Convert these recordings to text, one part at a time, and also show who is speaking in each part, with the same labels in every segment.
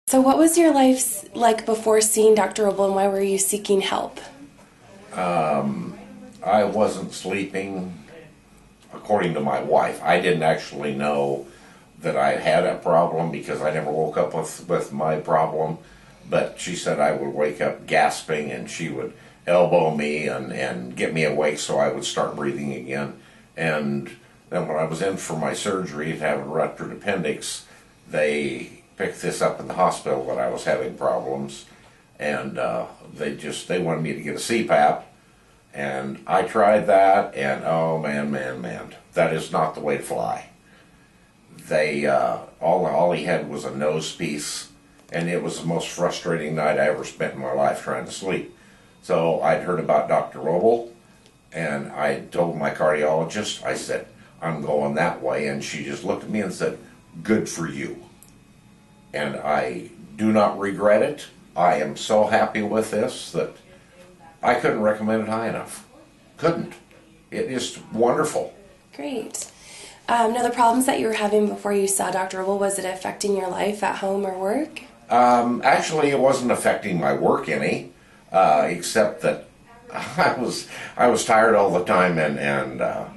Speaker 1: So what was your life like before seeing Dr. Roble, and why were you seeking help?
Speaker 2: I wasn't sleeping, according to my wife. I didn't actually know that I had a problem because I never woke up with my problem. But she said I would wake up gasping and she would elbow me and get me awake so I would start breathing again. And then when I was in for my surgery to have a ruptured appendix, they picked this up in the hospital that I was having problems. And they wanted me to get a CPAP. And I tried that, and oh man, that is not the way to fly. They all he had was a nose piece, and it was the most frustrating night I ever spent in my life trying to sleep. So I'd heard about Dr. Roble, and I told my cardiologist, I said, I'm going that way, and she just looked at me and said, good for you. And I do not regret it. I am so happy with this that I couldn't recommend it high enough. Couldn't. It is wonderful.
Speaker 1: Great. Now, the problems that you were having before you saw Dr. Roble, was it affecting your life at home or work?
Speaker 2: Actually, it wasn't affecting my work any, except that I was tired all the time, and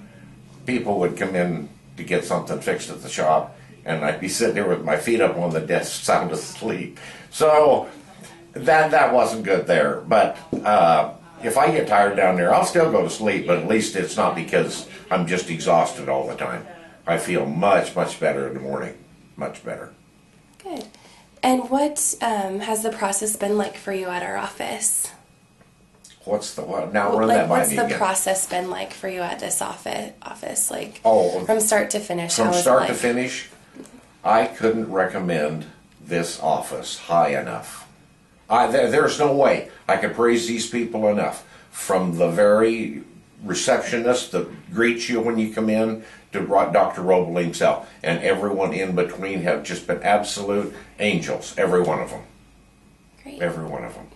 Speaker 2: people would come in to get something fixed at the shop, and I'd be sitting there with my feet up on the desk, sound asleep. So that wasn't good there. But if I get tired down there, I'll still go to sleep, but at least it's not because I'm just exhausted all the time. I feel much better in the morning. Much better.
Speaker 1: Good. And what has the process been like for you at our office?
Speaker 2: Now run that by me again.
Speaker 1: What's the process been like for you at this office? Like,
Speaker 2: oh,
Speaker 1: from start to finish?
Speaker 2: From start to finish, I couldn't recommend this office high enough. There's no way I could praise these people enough. From the very receptionist that greets you when you come in to Dr. Roble himself, and everyone in between have just been absolute angels, every one of them.
Speaker 1: Great.
Speaker 2: Every one of them.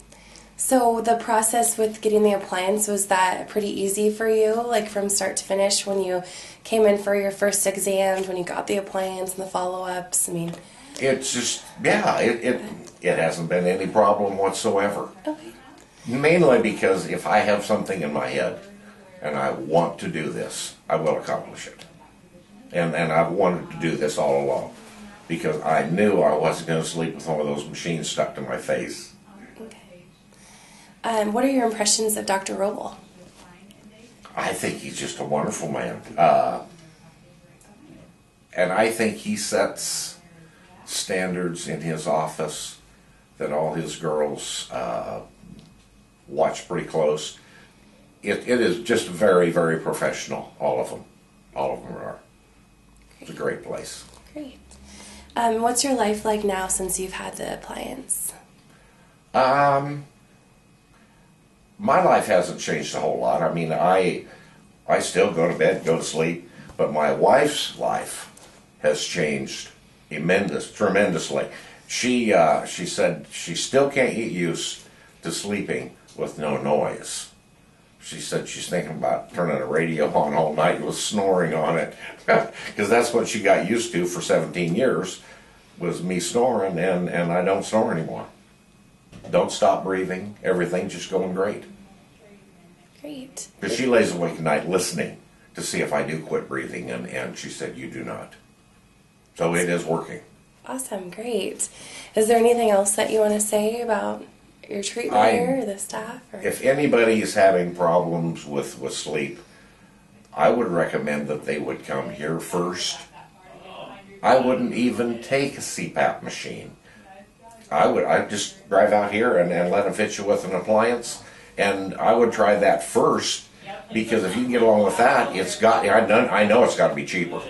Speaker 1: So the process with getting the appliance, was that pretty easy for you, like from start to finish, when you came in for your first exams, when you got the appliance and the follow-ups? I mean,
Speaker 2: it's just, yeah, it hasn't been any problem whatsoever.
Speaker 1: Okay.
Speaker 2: Mainly because if I have something in my head and I want to do this, I will accomplish it. And I've wanted to do this all along because I knew I wasn't going to sleep with one of those machines stuck to my face.
Speaker 1: Okay. What are your impressions of Dr. Roble?
Speaker 2: I think he's just a wonderful man. And I think he sets standards in his office that all his girls watch pretty close. It is just very professional, all of them. All of them are. It's a great place.
Speaker 1: Great. What's your life like now since you've had the appliance?
Speaker 2: My life hasn't changed a whole lot. I mean, I still go to bed, go to sleep, but my wife's life has changed tremendously. She said she still can't get used to sleeping with no noise. She said she's thinking about turning a radio on all night with snoring on it, because that's what she got used to for 17 years, was me snoring, and I don't snore anymore. Don't stop breathing, everything's just going great.
Speaker 1: Great.
Speaker 2: Because she lays awake at night listening to see if I do quit breathing, and she said, you do not. So it is working.
Speaker 1: Awesome, great. Is there anything else that you want to say about your treatment here, or the staff? Or?
Speaker 2: If anybody is having problems with sleep, I would recommend that they would come here first. I wouldn't even take a CPAP machine. I'd just drive out here and let them fit you with an appliance, and I would try that first, because if you can get along with that, I know it's got to be cheaper.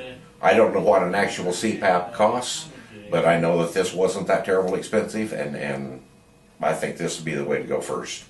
Speaker 2: I don't know what an actual CPAP costs, but I know that this wasn't that terribly expensive, and I think this would be the way to go first.